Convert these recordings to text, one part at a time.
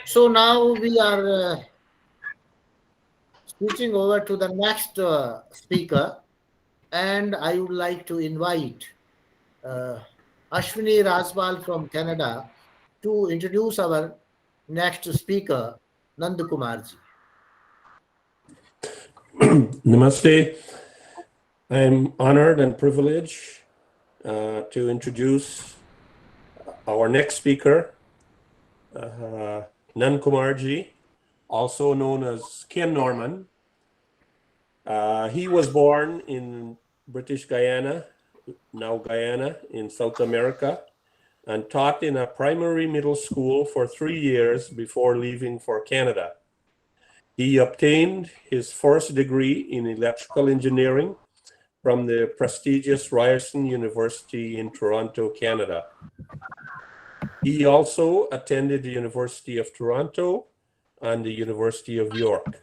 So now we are switching over to the next speaker, and I would like to invite uh, Ashwini Rajpal from Canada to introduce our next speaker, Nand Kumar ji. Namaste. I'm honored and privileged to introduce our next speaker, Nand Kumar ji, also known as Ken Norman. He was born in British Guyana, now Guyana, in South America, and taught in a primary middle school for 3 years before leaving for Canada. He obtained his first degree in electrical engineering from the prestigious Ryerson University in Toronto, Canada. He also attended the University of Toronto and the University of York.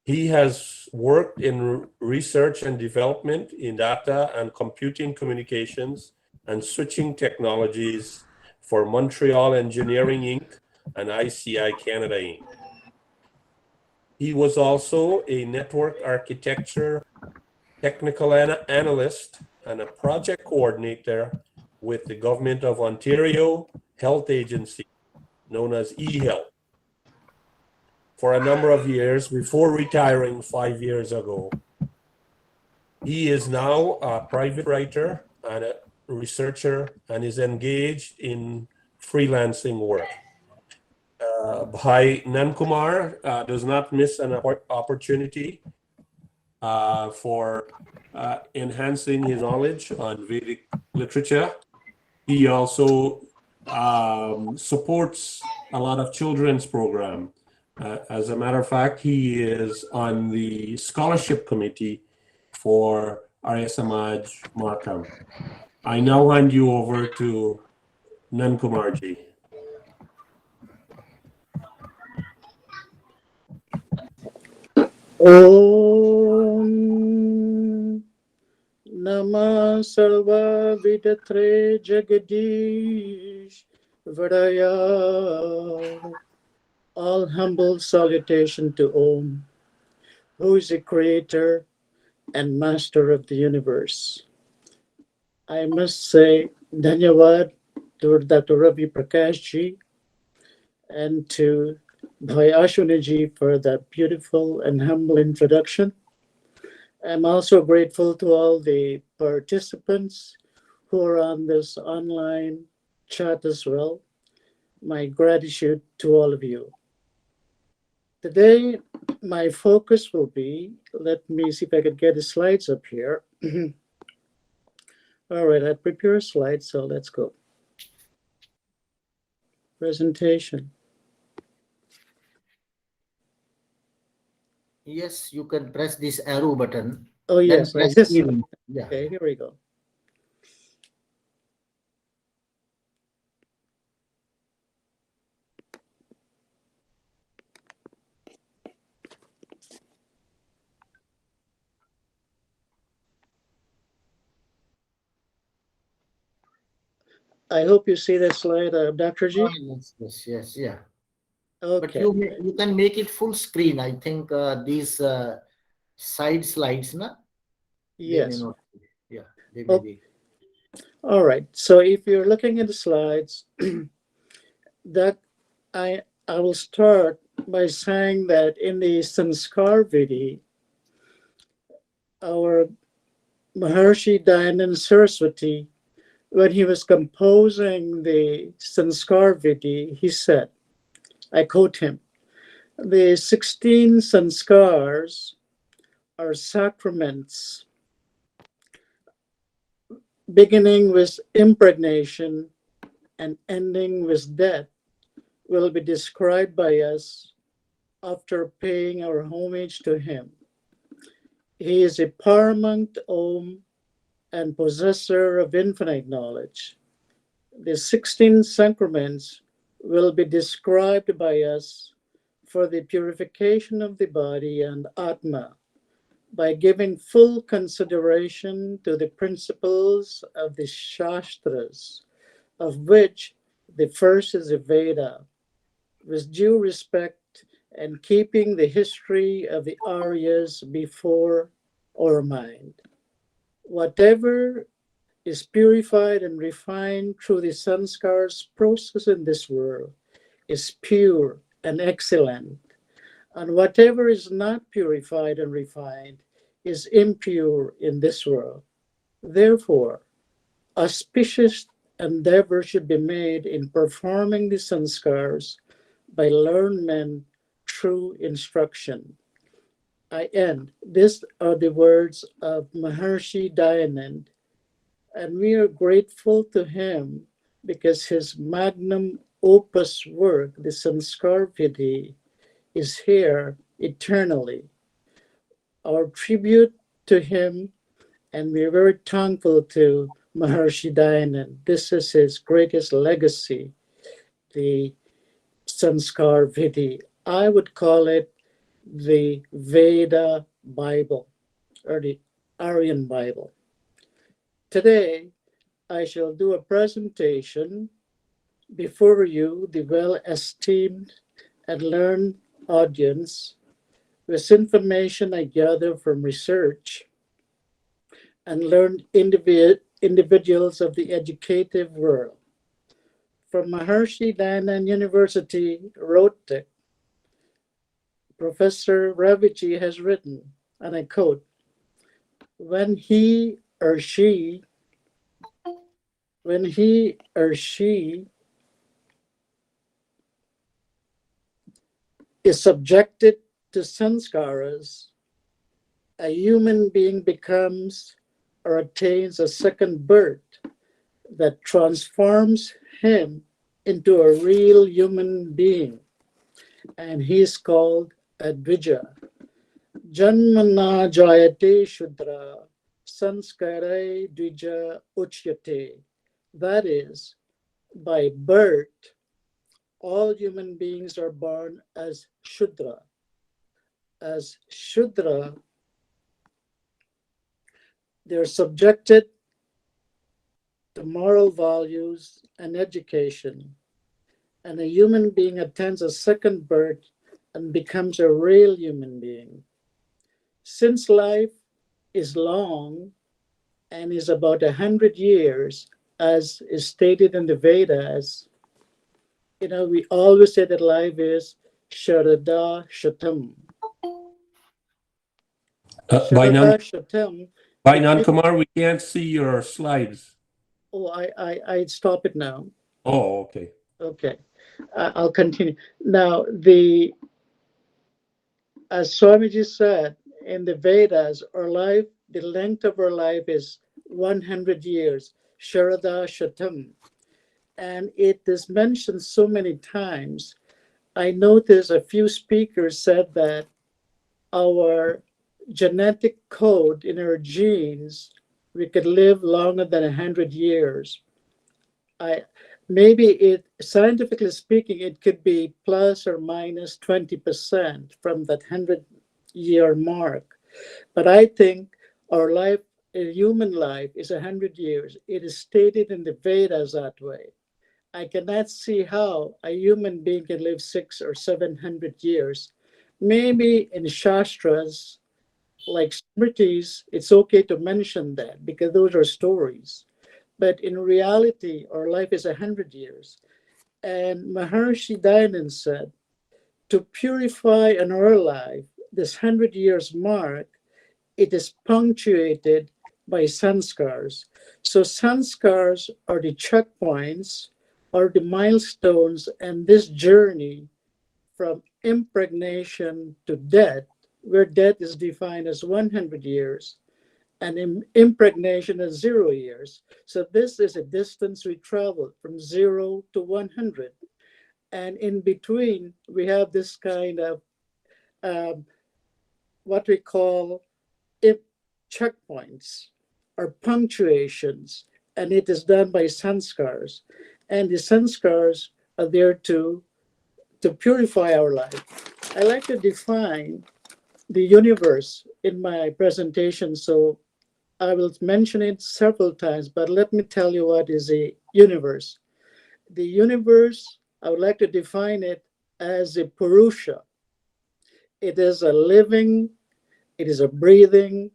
He has worked in research and development in data and computing communications and switching technologies for Montreal Engineering Inc. and ICI Canada Inc. He was also a network architecture technical analyst and a project coordinator with the Government of Ontario Health Agency, known as eHealth, for a number of years before retiring 5 years ago. He is now a private writer and a researcher and is engaged in freelancing work. Bhai Nand Kumar does not miss an opportunity for enhancing his knowledge on Vedic literature. He also supports a lot of children's program. As a matter of fact, he is on the scholarship committee for Arya Samaj Markham. I now hand you over to Nand Kumar ji. Om Namah Sarva Vidatre Jagadish Vadaya. All humble salutation to Om, who is the creator and master of the universe. I must say Dhanyavad to Dr. Ravi Prakash ji and to Bhai Ashwini ji for that beautiful and humble introduction. I'm also grateful to all the participants who are on this online chat as well. My gratitude to all of you. Today, my focus will be, let me see if I could get the slides up here. All right, I prepared slides, so let's go. Presentation. Yes, you can press this arrow button. Oh, yes. Press Yeah. yeah. Okay, here we go. I hope you see that slide, Dr. G. Yes, yeah. Okay. But you can make it full screen. I think these side slides, na? Yes. They may not, yeah, they may be. All right. So if you're looking at the slides, that I will start by saying that in the Sanskāra video, our Maharshi Dayanand Saraswati, when he was composing the Sanskāra video, he said, I quote him, the 16 Sanskāras are sacraments beginning with impregnation and ending with death will be described by us after paying our homage to him. He is a paramount Om and possessor of infinite knowledge. The 16 sacraments will be described by us for the purification of the body and Atma by giving full consideration to the principles of the Shastras, of which the first is the Veda, with due respect and keeping the history of the Aryas before our mind. Whatever is purified and refined through the Sanskāras process in this world is pure and excellent, and whatever is not purified and refined is impure in this world. Therefore, auspicious endeavor should be made in performing the Sanskāras by learned men through instruction. I end. These are the words of Maharshi Dayanand, and we are grateful to him because his magnum opus work, the Sanskāra Vidhi, is here eternally. Our tribute to him, and we're very thankful to Maharshi Dayanand. This is his greatest legacy, the Sanskāra Vidhi. I would call it the Veda Bible, or the Aryan Bible. Today, I shall do a presentation before you, the well-esteemed and learned audience, with information I gather from research and learned individuals of the educative world. From Maharshi Dayanand University Rohtak, Professor Raviji has written, and I quote, when he or she is subjected to Sanskāras, a human being becomes or attains a second birth that transforms him into a real human being, and he is called a Dvija. Janmana jayate shudra, sanskare dvija uchyate. That is, by birth, all human beings are born as Shudra. As Shudra, they're subjected to moral values and education, and a human being attends a second birth and becomes a real human being. Since life is long and is about 100 years, as is stated in the Vedas, we always say that life is Sharada Shatam. By Sharada Shatam. Nand Kumar, we can't see your slides. Oh, I stop it now. Oh, okay. Okay, I'll continue. Now, as Swamiji said, in the Vedas, the length of our life is 100 years, Sharada Shatam. And it is mentioned so many times. I noticed a few speakers said that our genetic code in our genes, we could live longer than 100 years. Scientifically speaking, it could be plus or minus 20% from that 100-year mark. But I think our life, a human life, is 100 years. It is stated in the Vedas that way. I cannot see how a human being can live 600 or 700 years. Maybe in Shastras, like Smritis, it's okay to mention that because those are stories. But in reality, our life is 100 years. And Maharshi Dayanand said, to purify in our life, this 100 years mark, it is punctuated by Sanskāras. So Sanskāras are the checkpoints, are the milestones, and this journey from impregnation to death, where death is defined as 100 years, and impregnation as 0 years. So this is a distance we travel from 0 to 100. And in between, we have this kind of what we call checkpoints or punctuations, and it is done by Sanskāras. And the Sanskāras are there to purify our life. I like to define the universe in my presentation, so I will mention it several times, but let me tell you what is a universe. The universe, I would like to define it as a Purusha. It is a living, it is a breathing,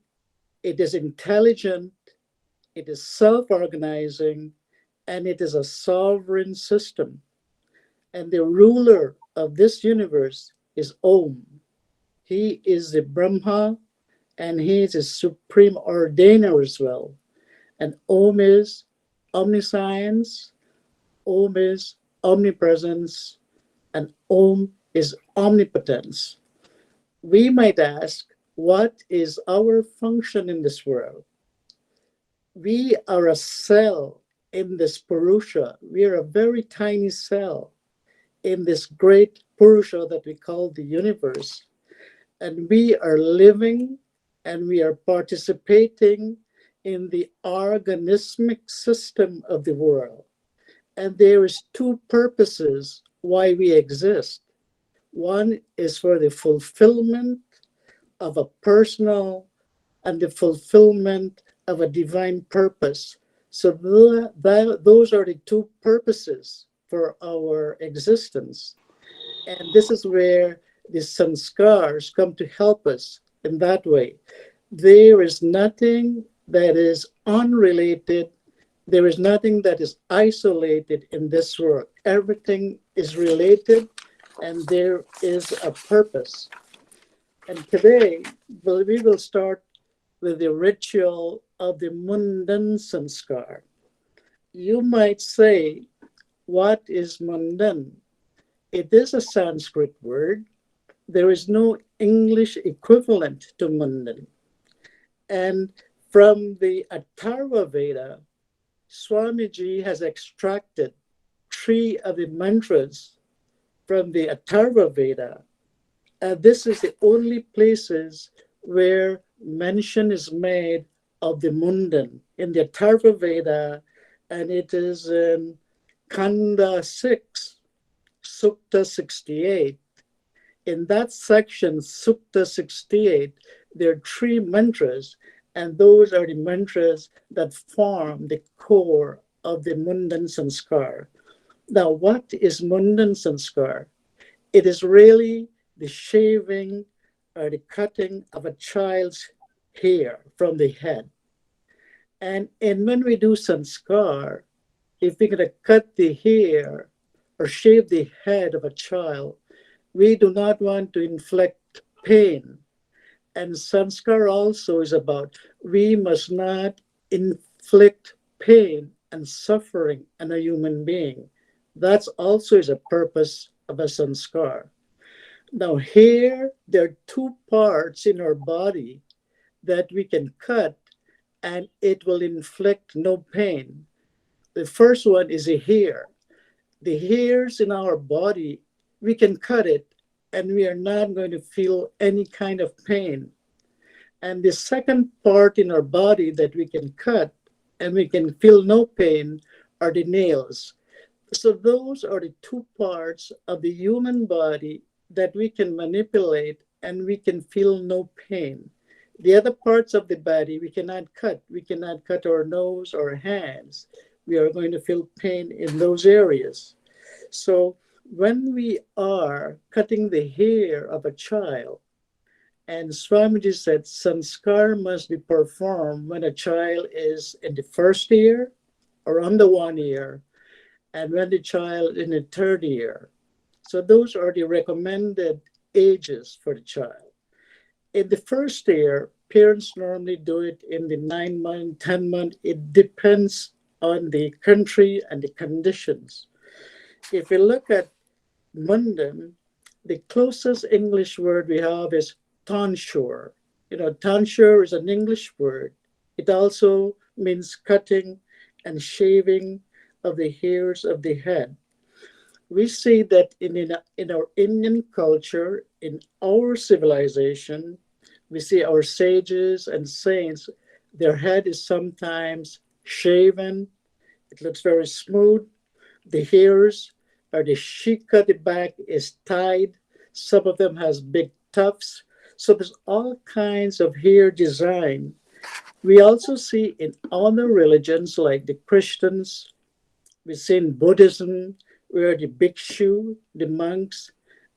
it is intelligent, it is self-organizing, and it is a sovereign system. And the ruler of this universe is Om. He is the Brahma, and he is a supreme ordainer as well. And Om is omniscience, Om is omnipresence, and Om is omnipotence. We might ask, what is our function in this world? We are a cell in this Purusha. We are a very tiny cell in this great Purusha that we call the universe. And we are living and we are participating in the organismic system of the world. And there is two purposes why we exist. One is for the fulfillment of a personal and the fulfillment of a divine purpose. So those are the two purposes for our existence. And this is where the Sanskāras come to help us in that way. There is nothing that is unrelated. There is nothing that is isolated in this world. Everything is related and there is a purpose. And today, we will start with the ritual of the Muṇḍan Sanskāra. You might say, what is Mundane? It is a Sanskrit word. There is no English equivalent to Mundane. And from the Eternal Veda, Swamiji has extracted 3 of the mantras from the Eternal Veda. This is the only places where mention is made of the Mundane in the Eternal Veda, and it is in Kanda 6, Sukta 68. In that section, Sukta 68, there are 3 mantras, and those are the mantras that form the core of the Muṇḍan Sanskāra. Now, what is Muṇḍan Sanskāra? It is really the shaving or the cutting of a child's hair from the head. And when we do Sanskāra, if we're going to cut the hair or shave the head of a child, we do not want to inflict pain. And Sanskāra also is about we must not inflict pain and suffering on a human being. That also is a purpose of a Sanskāra. Now here, there are 2 parts in our body that we can cut and it will inflict no pain. The first one is a hair. The hairs in our body, we can cut it and we are not going to feel any kind of pain. And the second part in our body that we can cut and we can feel no pain are the nails. So those are the 2 parts of the human body that we can manipulate and we can feel no pain. The other parts of the body we cannot cut. We cannot cut our nose or hands. We are going to feel pain in those areas. So when we are cutting the hair of a child, and Swamiji said Sanskāra must be performed when a child is in the 1st year or under 1 year, and when the child in the 3rd year. So those are the recommended ages for the child. In the 1st year, parents normally do it in the 9-month, 10-month. It depends on the country and the conditions. If we look at Mundane, the closest English word we have is tonsure. Tonsure is an English word. It also means cutting and shaving of the hairs of the head. We see that in our Indian culture, in our civilization, we see our sages and saints, their head is sometimes shaven. It looks very smooth. The hairs or the shika, the back is tied. Some of them has big tufts. So there's all kinds of hair design. We also see in other religions like the Christians, we see in Buddhism, where the bhikshu, the monks,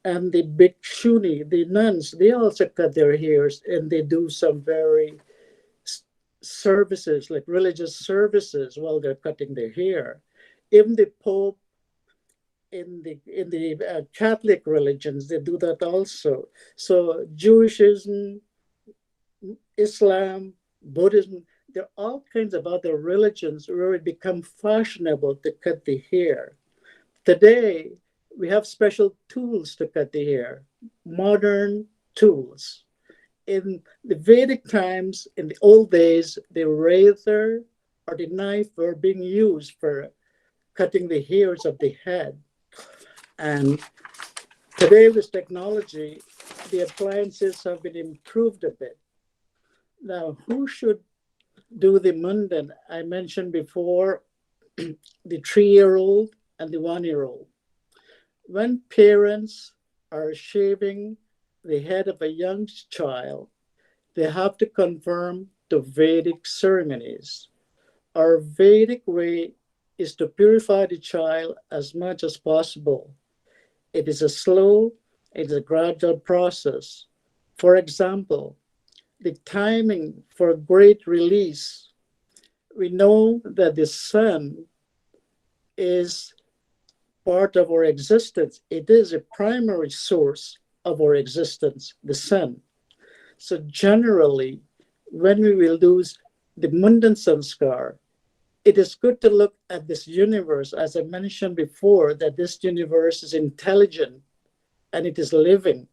And the bhikshuni, the nuns, they also cut their hairs, and they do some very services, like religious services, while they're cutting their hair. Even the Pope in the Catholic religions, they do that also. So Jewishism, Islam, Buddhism, there are all kinds of other religions where it become fashionable to cut the hair. Today, we have special tools to cut the hair, modern tools. In the Vedic times, in the old days, the razor or the knife were being used for cutting the hairs of the head. And today, with technology, the appliances have been improved a bit. Now, who should do the Muṇḍan? I mentioned before the 3-year-old and the 1-year-old. When parents are shaving the head of a young child, they have to conform to Vedic ceremonies. Our Vedic way is to purify the child as much as possible. It is a slow, it is a gradual process. For example, the timing for great release. We know that the sun is part of our existence. It is a primary source of our existence, the sun. So generally, when we will do the Muṇḍan Sanskar, it is good to look at this universe, as I mentioned before, that this universe is intelligent and it is living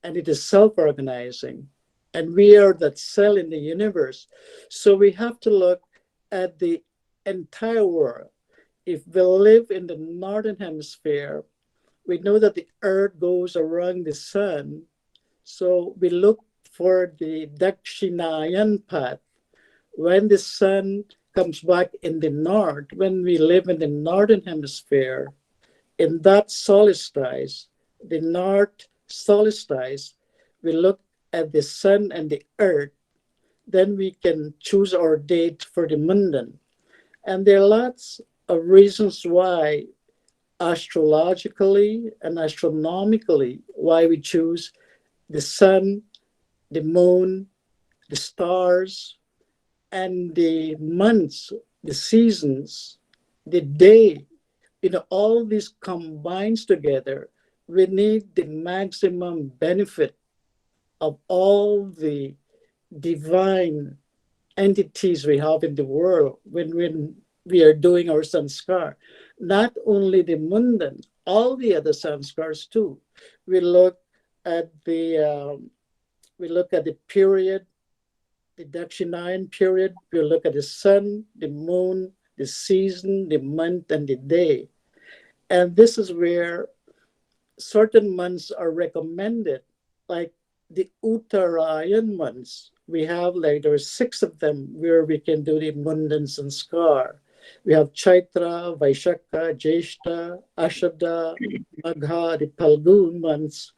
and it is self-organizing. And we are that cell in the universe. So we have to look at the entire world. If we live in the northern hemisphere, we know that the earth goes around the sun. So we look for the Dakshinayan path. When the sun comes back in the north, when we live in the northern hemisphere, in that solstice, the north solstice, we look at the sun and the earth, then we can choose our date for the Muṇḍan. And there are lots of reasons why, astrologically and astronomically, why we choose the sun, the moon, the stars, and the months, the seasons, the day. All these combines together. We need the maximum benefit of all the divine entities we have in the world when we are doing our sanskar. Not only the Muṇḍan, all the other sanskars too. We look at the period, the Dakshinayan period. We look at the sun, the moon, the season, the month, and the day. And this is where certain months are recommended, like the Uttarayan months. We have there are 6 of them where we can do the Muṇḍan Sanskar. We have Chaitra, Vaishakha, Jeshta, Ashada, Magha, the Phalgun months.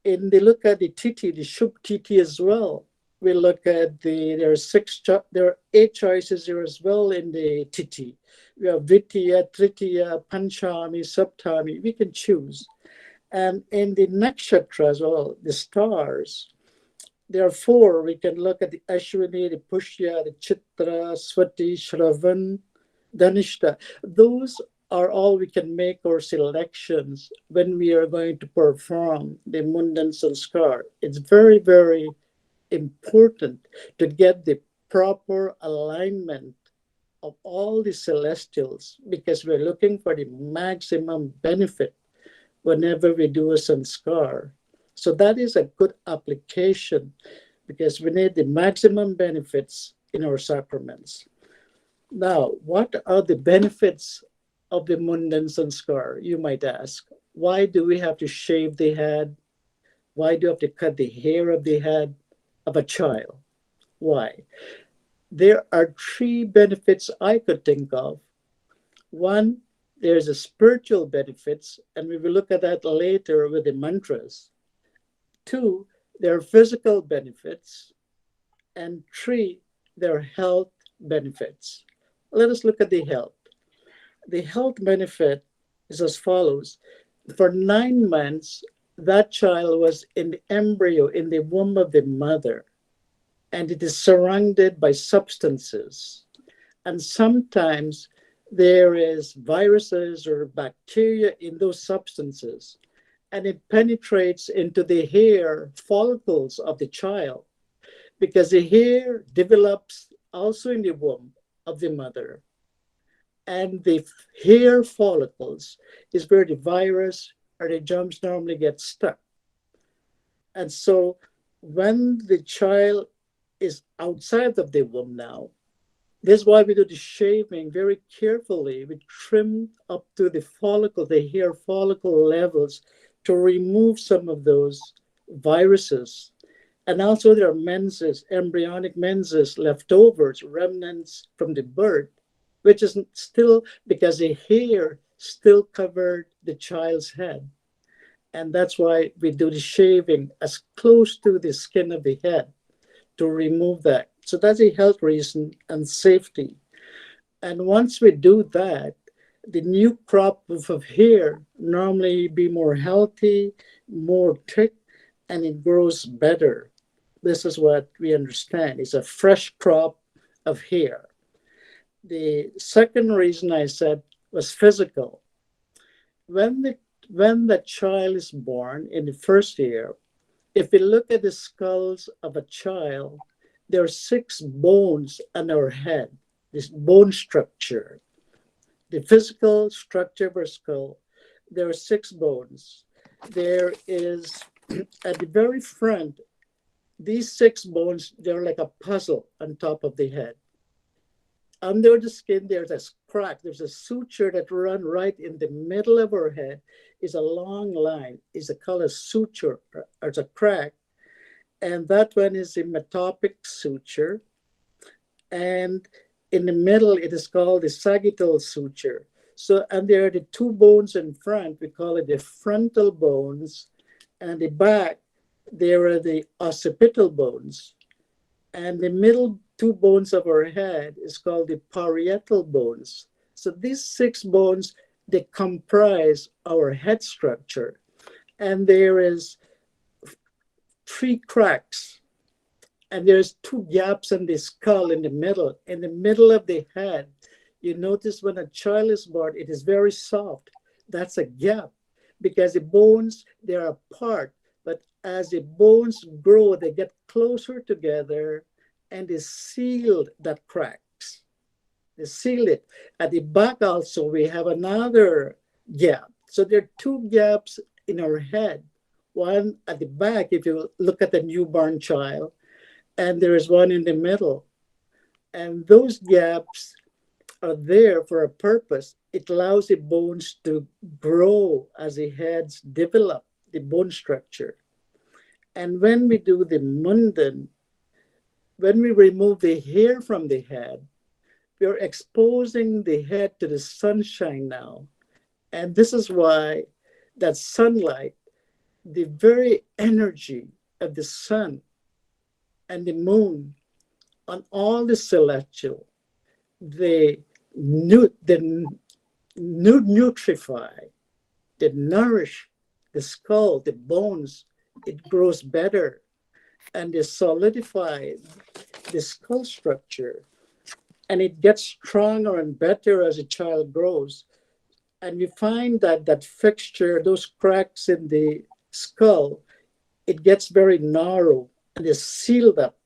And they look at the Tithi, the Shubh Tithi as well. We look at there are 8 choices here as well in the Tithi. We have Vitya, Tritiya, Panchami, Saptami. We can choose. And in the nakshatra as well, the stars, there are 4. We can look at the Ashwini, the Pushya, the Chitra, Swati, Shravan, Dhanishta. Those are all we can make our selections when we are going to perform the Muṇḍan Sanskar. It's very, very important to get the proper alignment of all the celestials, because we're looking for the maximum benefit whenever we do a sanskar. So that is a good application, because we need the maximum benefits in our sacraments. Now, what are the benefits of the Muṇḍan Sanskar, you might ask? Why do we have to shave the head? Why do we have to cut the hair of the head of a child? Why? There are 3 benefits I could think of. One, there's a spiritual benefits, and we will look at that later with the mantras. 2, there are physical benefits. And 3, there are health benefits. Let us look at the health. The health benefit is as follows. For 9 months, that child was in the embryo in the womb of the mother, and it is surrounded by substances. And sometimes there is viruses or bacteria in those substances, and it penetrates into the hair follicles of the child, because the hair develops also in the womb of the mother. And the hair follicles is where the virus or the germs normally get stuck. And so when the child is outside of the womb now, this is why we do the shaving very carefully. We trim up to the follicle, the hair follicle levels, to remove some of those viruses. And also there are menses, embryonic menses, leftovers, remnants from the birth, which is still because the hair still covered the child's head. And that's why we do the shaving as close to the skin of the head to remove that. So that's a health reason and safety. And once we do that, the new crop of hair normally be more healthy, more thick, and it grows better. This is what we understand. It's a fresh crop of hair. The second reason I said was physical. When the child is born in the first year, if we look at the skulls of a child, there are 6 bones on our head, this bone structure. The physical structure of our skull, there are 6 bones. There is, at the very front, these 6 bones, they're like a puzzle on top of the head. Under the skin, there's a crack, there's a suture that runs right in the middle of our head. Is a long line, is called a suture, or it's a crack. And that one is the metopic suture. And in the middle, it is called the sagittal suture. So, and there are the 2 bones in front, we call it the frontal bones. And the back, there are the occipital bones. And the middle 2 bones of our head is called the parietal bones. So these 6 bones, they comprise our head structure. And there is 3 cracks. And there's 2 gaps in the skull in the middle. In the middle of the head, you notice when a child is born, it is very soft. That's a gap because the bones, they're apart. But as the bones grow, they get closer together and they seal that cracks. They seal it. At the back also, we have another gap. So there are 2 gaps in our head. One at the back, if you look at the newborn child, and there is one in the middle. And those gaps are there for a purpose. It allows the bones to grow as the heads develop, the bone structure. And when we do the Muṇḍan, when we remove the hair from the head, we're exposing the head to the sunshine now. And this is why that sunlight, the very energy of the sun and the moon on all the celestial, they nutrify, they nourish the skull, the bones. It grows better, and they solidify the skull structure, and it gets stronger and better as a child grows. And we find that that fixture, those cracks in the skull, it gets very narrow and is sealed up.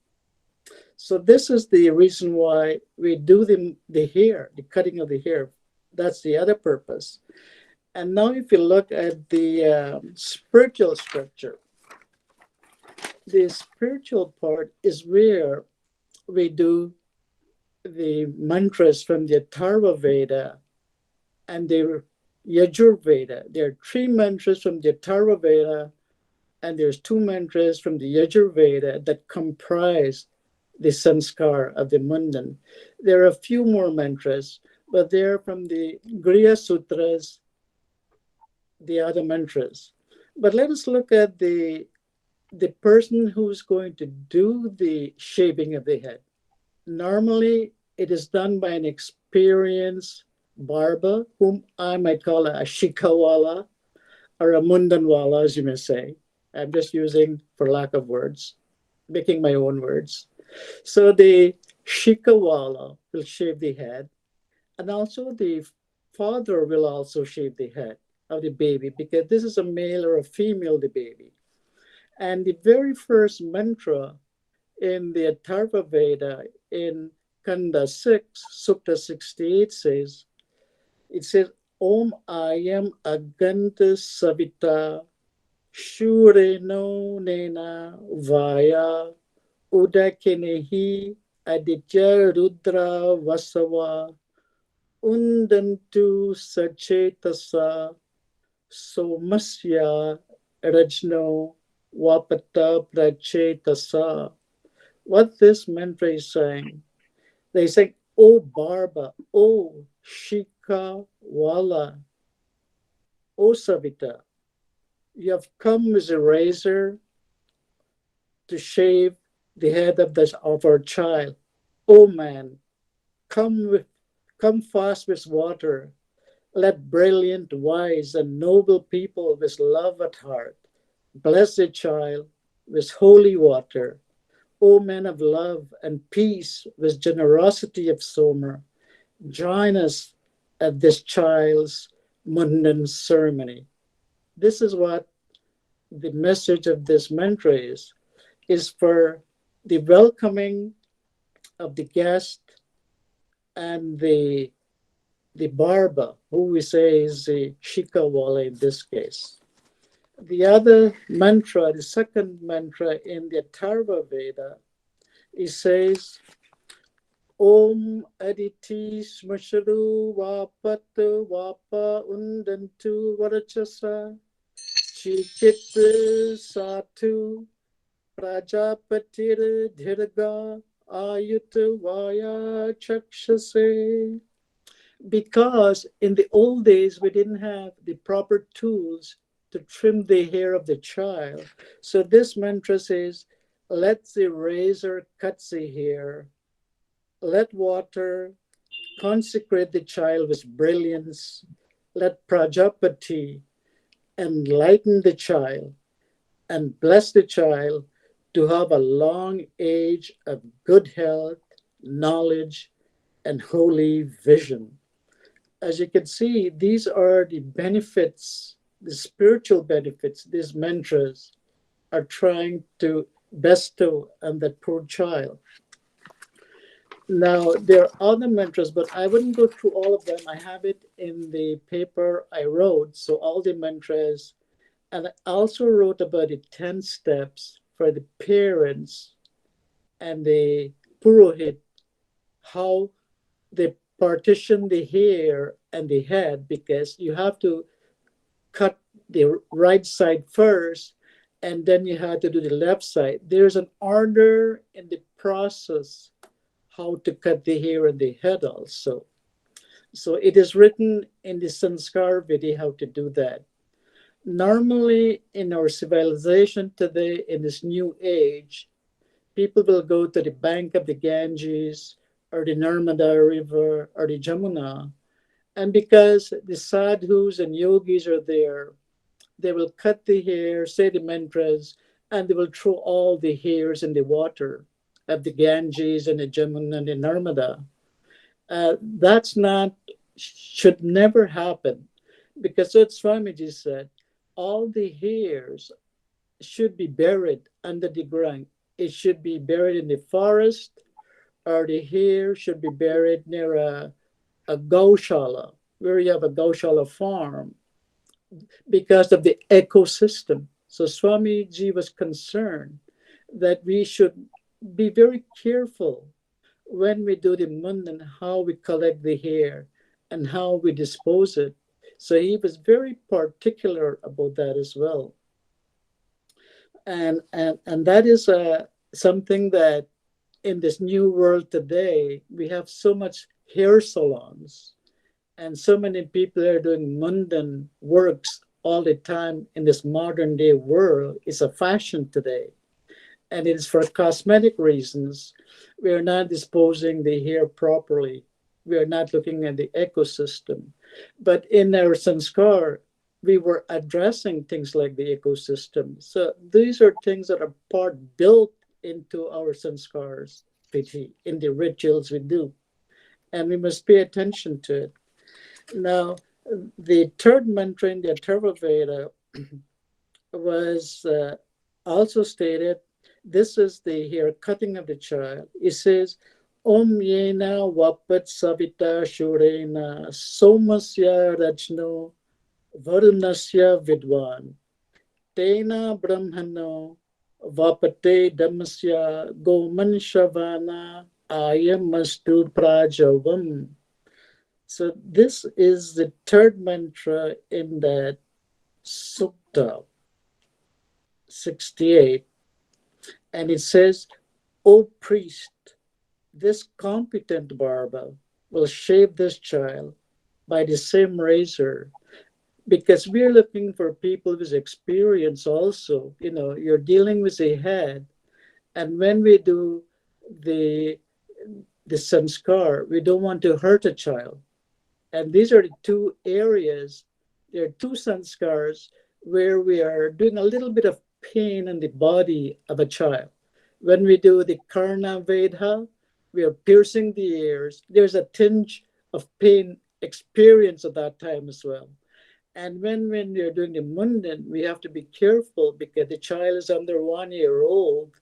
So this is the reason why we do the hair, the cutting of the hair. That's the other purpose. And now if you look at the spiritual structure, the spiritual part is where we do the mantras from the Eternal Veda and the Yajur Veda. There are 3 mantras from the Eternal Veda, and there's 2 mantras from the Yajur Veda that comprise the Sanskāra of the Muṇḍan. There are a few more mantras, but they're from the Griya Sutras, the other mantras. But let us look at the person who's going to do the shaving of the head. Normally, it is done by an experienced barber, whom I might call a shikawala, a or a Muṇḍan, as you may say. I'm just using, for lack of words, making my own words. So the Shikawala will shave the head, and also the father will also shave the head of the baby, because this is a male or a female, the baby. And the very first mantra in the Eternal Veda in Kanda 6, Sukta 68 says, it says, Om Ayam Aganta Savita Shureno Nena Vaya Udakinehi Aditya Rudra Vasava Undantu Sachetasa Somasya Rajno Vapata Prachetasa. What this mantra is saying, they say, O Barba, O Shika Wala, O Savita, you have come with a razor to shave the head of our child. O man, come fast with water. Let brilliant, wise, and noble people with love at heart bless the child with holy water. O men of love and peace with generosity of Somer, join us at this child's Mundane ceremony. This is what the message of this mantra is for the welcoming of the guest and the barba, who we say is the Shikawala in this case. The other mantra, the second mantra in the Atharva Veda, it says, Om Aditi Smasharu Vapatu Vapa Undantu Varachasa Chikit Satu Prajapatir Dhirga Ayutu Vaya Chakshase. Because in the old days we didn't have the proper tools to trim the hair of the child. So this mantra says, let the razor cut the hair. Let water consecrate the child with brilliance. Let Prajapati enlighten the child and bless the child to have a long age of good health, knowledge, and holy vision. As you can see, these are the benefits, the spiritual benefits these mantras are trying to bestow on that poor child. Now, there are other mantras, but I wouldn't go through all of them. I have it in the paper I wrote, so all the mantras. And I also wrote about the 10 steps for the parents and the Purohit, how they partition the hair and the head, because you have to cut the right side first, and then you have to do the left side. There's an order in the process how to cut the hair and the head also. So it is written in the Sanskāra Vidhi how to do that. Normally in our civilization today, in this new age, people will go to the bank of the Ganges or the Narmada River or the Jamuna, and because the sadhus and yogis are there, they will cut the hair, say the mantras, and they will throw all the hairs in the water of the Ganges and the Jamuna and the Narmada. That's not, should never happen, because what Swamiji said, all the hairs should be buried under the ground. It should be buried in the forest, or the hair should be buried near a gaushala, where you have a gaushala farm, because of the ecosystem. So Swamiji was concerned that we should be very careful when we do the Mundane, how we collect the hair and how we dispose it. So he was very particular about that as well. And that is something that in this new world today, we have so much hair salons and so many people are doing Mundane works all the time in this modern day world. It's a fashion today. And it is for cosmetic reasons. We are not disposing the hair properly. We are not looking at the ecosystem. But in our Sanskāra, we were addressing things like the ecosystem. So these are things that are part built into our sanskars, Priti, in the rituals we do. And we must pay attention to it. Now, the third mantra in the Eternal Veda was also stated, this is the here cutting of the child. It says, Om yena vapat savita shurena somasya rajno varunasya vidwan tena brahmano vapate dhamasya gomanshavana ayamastu prajavam. So this is the third mantra in that Sukta 68. And it says, O priest, this competent barber will shave this child by the same razor, because we're looking for people with experience also. You know, you're dealing with a head, and when we do the sanskar, we don't want to hurt a child. And these are the two areas, there are two sanskars where we are doing a little bit of pain in the body of a child. When we do the Karna Vedha, we are piercing the ears. There's a tinge of pain experience at that time as well. And when we're doing the Muṇḍan, we have to be careful because the child is under 1 year old,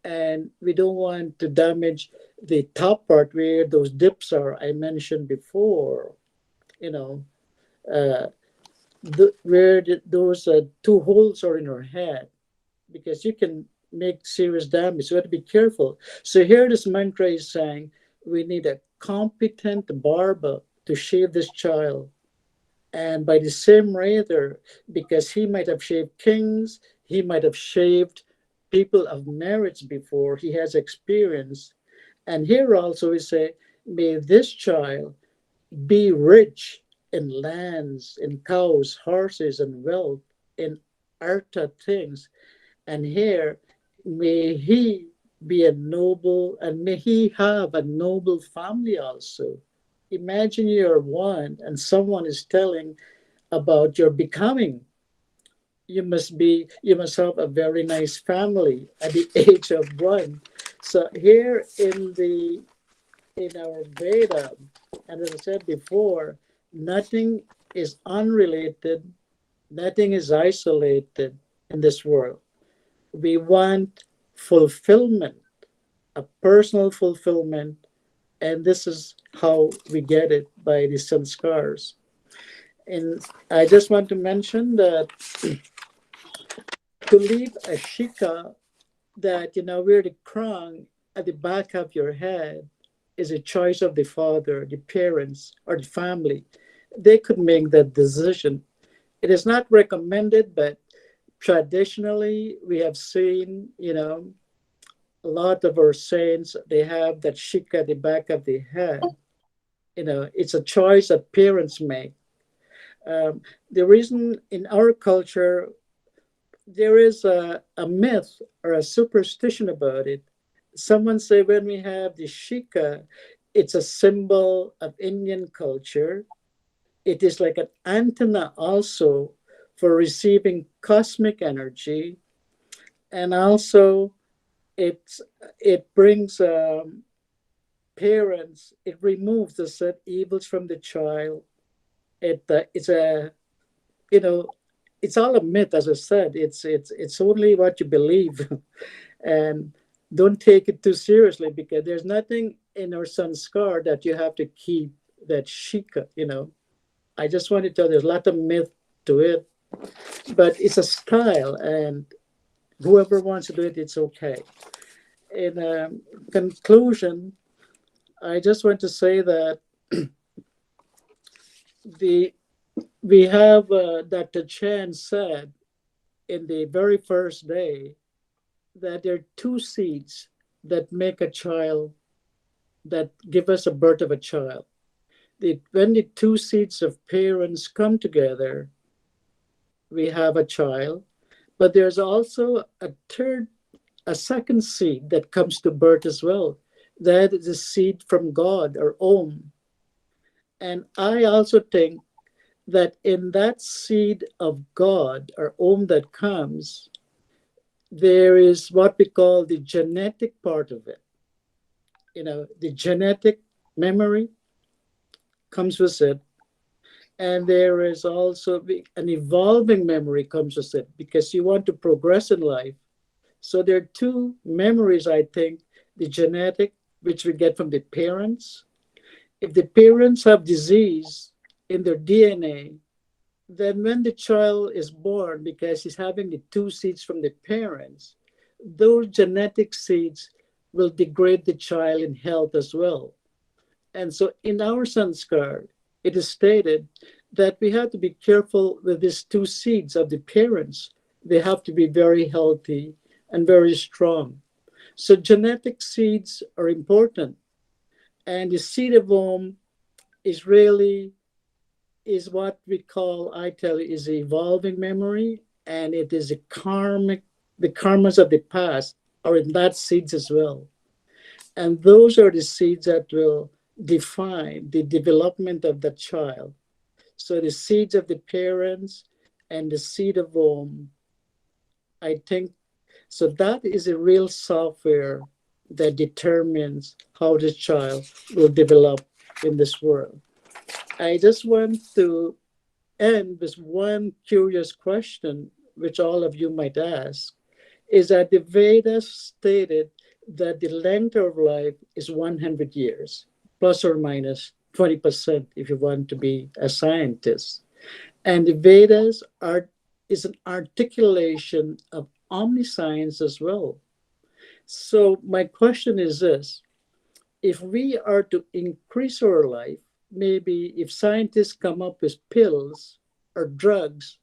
and we don't want to damage the top part where those dips are, I mentioned before, you know, those two holes are in her head, because you can make serious damage. So we have to be careful. So here this mantra is saying, we need a competent barber to shave this child. And by the same razor, because he might have shaved kings, he might have shaved people of merits before, he has experience. And here also we say, may this child be rich in lands, in cows, horses, and wealth, in artha things. And here, may he be a noble, and may he have a noble family also. Imagine you're one and someone is telling about your becoming. You must have a very nice family at the age of one. So here in our Veda, and as I said before, nothing is unrelated, nothing is isolated in this world. We want fulfillment, a personal fulfillment, and this is how we get it, by the sanskars. And I just want to mention that to leave a shika, that, you know, where the crown at the back of your head is a choice of the father, the parents, or the family. They could make that decision. It is not recommended, but traditionally we have seen, you know, a lot of our saints, they have that shika at the back of the head. You know, it's a choice that parents make. The reason in our culture, there is a myth or a superstition about it. Someone say when we have the shika, it's a symbol of Indian culture. It is like an antenna also for receiving cosmic energy. And also it brings parents, it removes the said evils from the child. It's a, you know, it's all a myth, as I said. It's only what you believe, and don't take it too seriously, because there's nothing in our sanskar that you have to keep that shika. You know, I just want to tell you, there's a lot of myth to it, but it's a style, and whoever wants to do it, it's okay. In conclusion, I just want to say that we have Dr. Chan said in the very first day that there are two seeds that make a child, that give us a birth of a child. When the two seeds of parents come together, we have a child. But there's also a second seed that comes to birth as well. That is a seed from God, or Om. And I also think that in that seed of God or Om that comes, there is what we call the genetic part of it. The genetic memory comes with it. And there is also an evolving memory comes with it because you want to progress in life. So there are two memories, I think, the genetic, which we get from the parents. If the parents have disease in their DNA, then when the child is born, because he's having the two seeds from the parents, those genetic seeds will degrade the child in health as well. And so in our Sanskar, it is stated that we have to be careful with these two seeds of the parents. They have to be very healthy and very strong. So genetic seeds are important. And the seed of Om is what we call, I tell you, is an evolving memory, and it is the karmas of the past are in that seeds as well. And those are the seeds that will define the development of the child. So the seeds of the parents and the seed of Om, I think, so that is a real software that determines how the child will develop in this world. I just want to end with one curious question, which all of you might ask, is that the Vedas stated that the length of life is 100 years, plus or minus 20% if you want to be a scientist. And the Vedas is an articulation of omniscience as well. So my question is this: if we are to increase our life, maybe if scientists come up with pills or drugs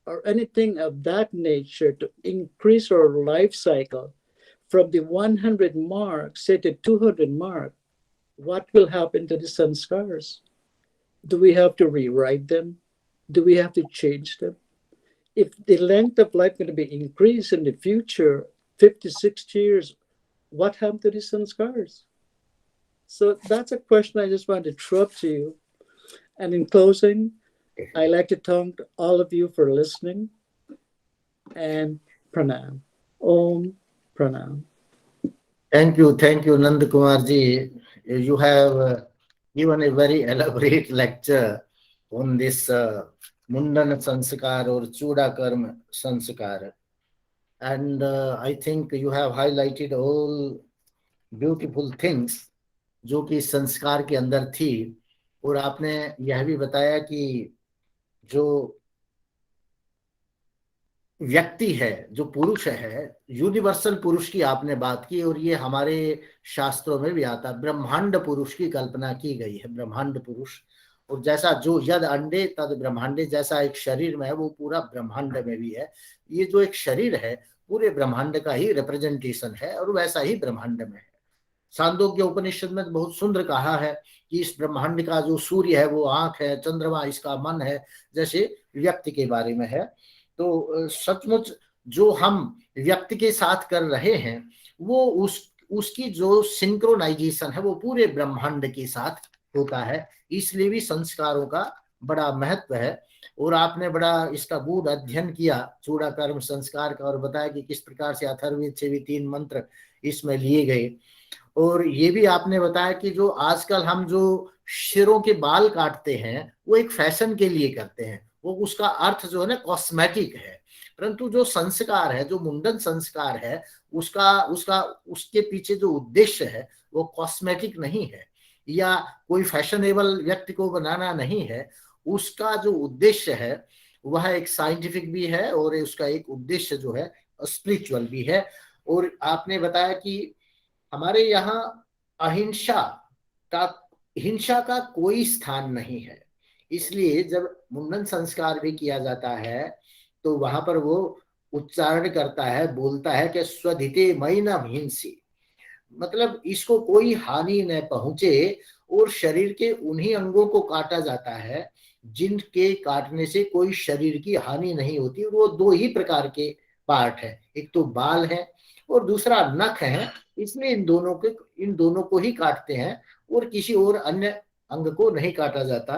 or anything of that nature to increase our life cycle from the 100 mark, say to 200 mark, what will happen to the Sanskāras? Do we have to rewrite them? Do we have to change them? If the length of life is going to be increased in the future, 56 years, what happened to the Sanskāras? So that's a question I just want to throw up to you. And in closing, I'd like to thank all of you for listening, and pranam. Om pranam. Thank you, Nand Kumar ji. You have given a very elaborate lecture on this Mundane Sanskāra or Chuda Karma Sanskāra. And I think you have highlighted all beautiful things जो कि संस्कार के अंदर थी, और आपने यह भी बताया कि जो व्यक्ति है, जो पुरुष है, यूनिवर्सल पुरुष की आपने बात की, और ये हमारे शास्त्रों में भी आता, ब्रह्मांड पुरुष की कल्पना की गई है, ब्रह्मांड पुरुष। और जैसा जो यद अंडे तद ब्रह्मांडे, जैसा एक शरीर में है वो पूरा ब्रह्मांड में भी है। ये जो एक शरीर है पूरे ब्रह्मांड का ही रिप्रेजेंटेशन है, और वैसा ही ब्रह्मांड में है। छांदोग्य उपनिषद में बहुत सुंदर कहा है कि इस ब्रह्मांड का जो सूर्य है वो आंख है, चंद्रमा इसका मन है, जैसे व्यक्ति के बारे में है। तो सचमुच जो हम व्यक्ति के साथ कर रहे हैं वो उसकी जो सिंक्रोनाइजेशन है वो पूरे ब्रह्मांड के साथ होता है। इसलिए भी संस्कारों का बड़ा महत्व है, और आपने बड़ा इसका गूढ़ अध्ययन किया चूड़ा कर्म संस्कार का, और बताया कि किस प्रकार से अथर्ववेद से भी 3 मंत्र इसमें लिए गए। और ये भी आपने बताया कि जो आजकल हम जो सिरों के बाल काटते हैं वो एक फैशन के लिए करते हैं, वो उसका अर्थ जो है ना कॉस्मेटिक है, परंतु जो संस्कार है, जो मुंडन संस्कार है, उसके पीछे जो उद्देश्य है वो कॉस्मेटिक नहीं है या कोई फैशनेबल व्यक्ति को बनाना नहीं है। उसका जो उद्देश्य है वह एक साइंटिफिक भी है, और उसका एक उद्देश्य जो है स्पिरिचुअल भी है। और आपने बताया कि हमारे यहाँ हिंसा का कोई स्थान नहीं है, इसलिए जब मुंडन संस्कार भी किया जाता है तो वहां पर वो उच्चारण करता है, बोलता है कि स्वधिते मयि न हिंसी, मतलब इसको कोई हानि न पहुंचे, और शरीर के उन्हीं अंगों को काटा जाता है जिनके काटने से कोई शरीर की हानि नहीं होती। वो 2 ही प्रकार के पार्ट है, एक तो बाल है और दूसरा नख है, इसलिए इन दोनों को ही काटते हैं और किसी और अन्य अंग को नहीं काटा जाता।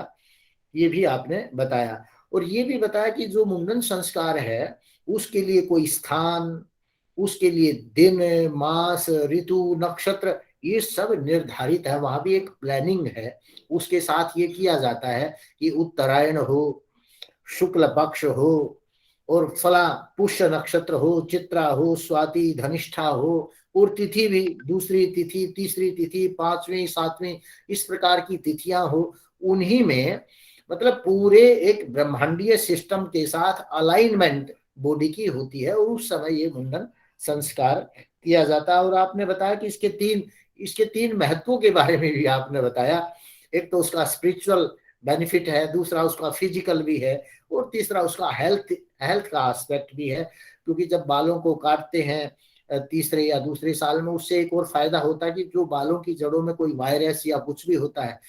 ये भी आपने बताया। और ये भी बताया कि जो मुंडन संस्कार है उसके लिए कोई स्थान, उसके लिए दिन, मास, ऋतु, नक्षत्र, ये सब निर्धारित है, वहां भी एक प्लानिंग है। उसके साथ ये किया जाता है कि उत्तरायण हो, शुक्ल पक्ष हो, और फला पुष्य नक्षत्र हो, चित्रा हो, स्वाति, धनिष्ठा हो, और तिथि भी दूसरी तिथि, तीसरी तिथि, पांचवी, सातवीं, इस प्रकार की तिथियां हो। उन्हीं में मतलब पूरे एक ब्रह्मांडीय सिस्टम के साथ अलाइनमेंट बॉडी की होती है, और उस समय ये मुंडन संस्कार किया जाता है। और आपने बताया कि इसके तीन महत्वों के बारे में भी आपने बताया। एक तो उसका स्पिरिचुअल बेनिफिट है, दूसरा उसका फिजिकल भी है, और तीसरा उसका हेल्थ का एस्पेक्ट भी है। क्योंकि जब बालों को काटते हैं तीसरे या दूसरे साल में, उससे एक और फायदा होता है कि जो बालों की जड़ों में कोई वायरस या कुछ भी होता है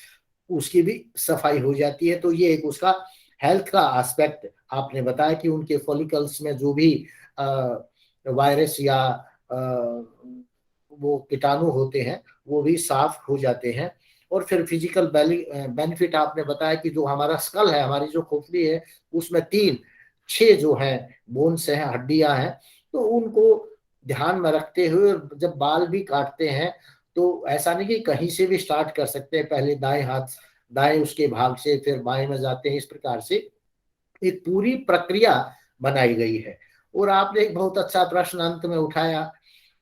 उसकी भी सफाई हो जाती है। तो ये एक उसका हेल्थ का एस्पेक्ट आपने बताया कि उनके फॉलिकल्स में जो भी वायरस या वो कीटाणु होते हैं वो भी साफ हो जाते हैं। और फिर फिजिकल बेनिफिट आपने बताया कि जो हमारा स्कल है, हमारी जो खोपड़ी है, उसमें 6 जो है बोन्स हैं, हड्डियां हैं, तो उनको ध्यान में रखते हुए जब बाल भी काटते हैं तो ऐसा नहीं कि कहीं से भी स्टार्ट कर सकते हैं, पहले दाएं उसके भाग से फिर बाएं में जाते हैं, इस प्रकार से एक पूरी प्रक्रिया बनाई गई है। और आपने एक बहुत अच्छा प्रश्न अंत में उठाया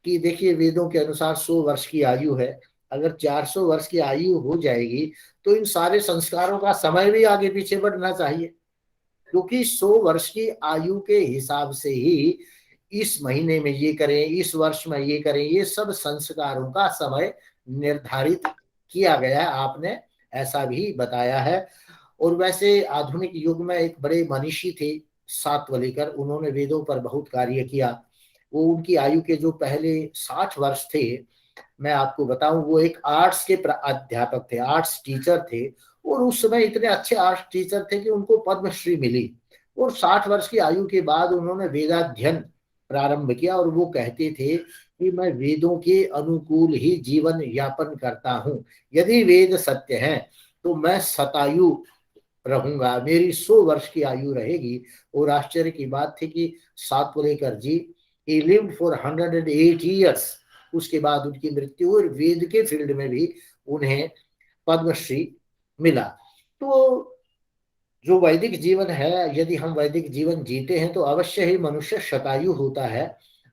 कि देखिए वेदों के अनुसार 100 वर्ष की आयु है, अगर 400 वर्ष की आयु हो जाएगी तो इन सारे संस्कारों का समय भी आगे पीछे बढ़ना चाहिए, क्योंकि 100 वर्ष की आयु के हिसाब से ही इस महीने में ये करें, इस वर्ष में ये करें, ये सब संस्कारों का समय निर्धारित किया गया है, आपने ऐसा भी बताया है। और वैसे आधुनिक युग में एक बड़े मनीषी थे सातवलेकर, उन्होंने वेदों पर बहुत कार्य किया। वो उनकी आयु के जो पहले 60 वर्ष थे, मैं आपको बताऊं, वो एक आर्ट्स के अध्यापक थे, आर्ट्स टीचर थे, और उस समय इतने अच्छे आर्ट्स टीचर थे कि उनको पद्मश्री मिली। और 60 वर्ष की आयु के बाद उन्होंने वेदाध्ययन प्रारंभ किया, और वो कहते थे कि मैं वेदों के अनुकूल ही जीवन यापन करता हूं, यदि वेद सत्य हैं तो मैं शतायु रहूंगा, मेरी 100 वर्ष की आयु रहेगी। और आश्चर्य की बात थी कि सातवलेकर जी he lived for 108 years, उसके बाद उनकी मृत्यु, और वेद के फील्ड में भी उन्हें पद्मश्री मिला। तो जो वैदिक जीवन है, यदि हम वैदिक जीवन जीते हैं तो अवश्य ही मनुष्य शतायु होता है।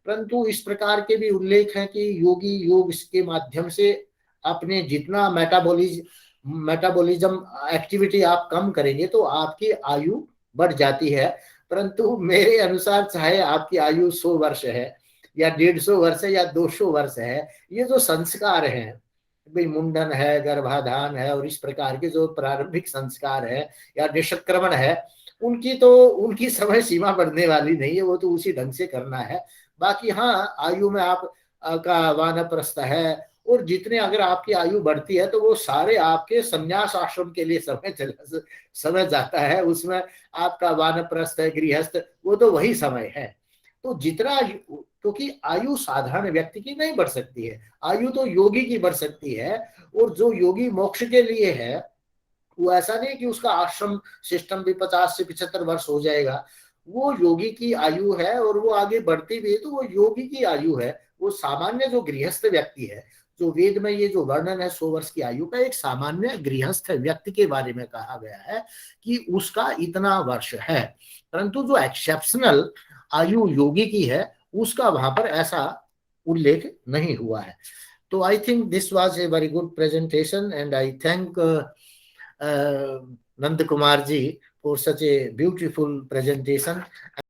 परंतु इस प्रकार के भी उल्लेख हैं कि योगी योग के माध्यम से अपने जितना मेटाबॉलिज्म एक्टिविटी आप कम करेंगे तो आपकी आयु बढ़ जाती है। परंतु मेरे अनुसार चाहे आपकी आयु 100 वर्ष है या 150 वर्ष है या 200 वर्ष है, ये जो संस्कार हैं भाई, मुंडन है, गर्भाधान है, और इस प्रकार के जो प्रारंभिक संस्कार है या निष्क्रमण है, उनकी समय सीमा बढ़ने वाली नहीं है, वो तो उसी ढंग से करना है। बाकी हाँ, आयु में आप का वानप्रस्थ है, और जितने अगर आपकी आयु बढ़ती है तो वो सारे आपके संन्यास आश्रम के लिए समय जाता है, उसमें आपका वानप्रस्थ है, गृहस्थ, वो तो वही समय है। तो जितना, क्योंकि आयु साधारण व्यक्ति की नहीं बढ़ सकती है, आयु तो योगी की बढ़ सकती है। और जो योगी मोक्ष के लिए है वो ऐसा नहीं कि उसका आश्रम सिस्टम भी 50 से 75 वर्ष हो जाएगा, वो योगी की आयु है, और वो आगे बढ़ती भी है तो वो योगी की आयु है। वो सामान्य जो गृहस्थ व्यक्ति है, जो वेद में ये जो वर्णन है 100 वर्ष की आयु का, एक सामान्य गृहस्थ व्यक्ति के बारे में कहा गया है कि उसका इतना वर्ष है। परंतु जो एक्सेप्शनल आयु योगी की है उसका वहां पर ऐसा उल्लेख नहीं हुआ है। तो I think this was a very good presentation, and I thank Nand Kumar ji for such a beautiful presentation.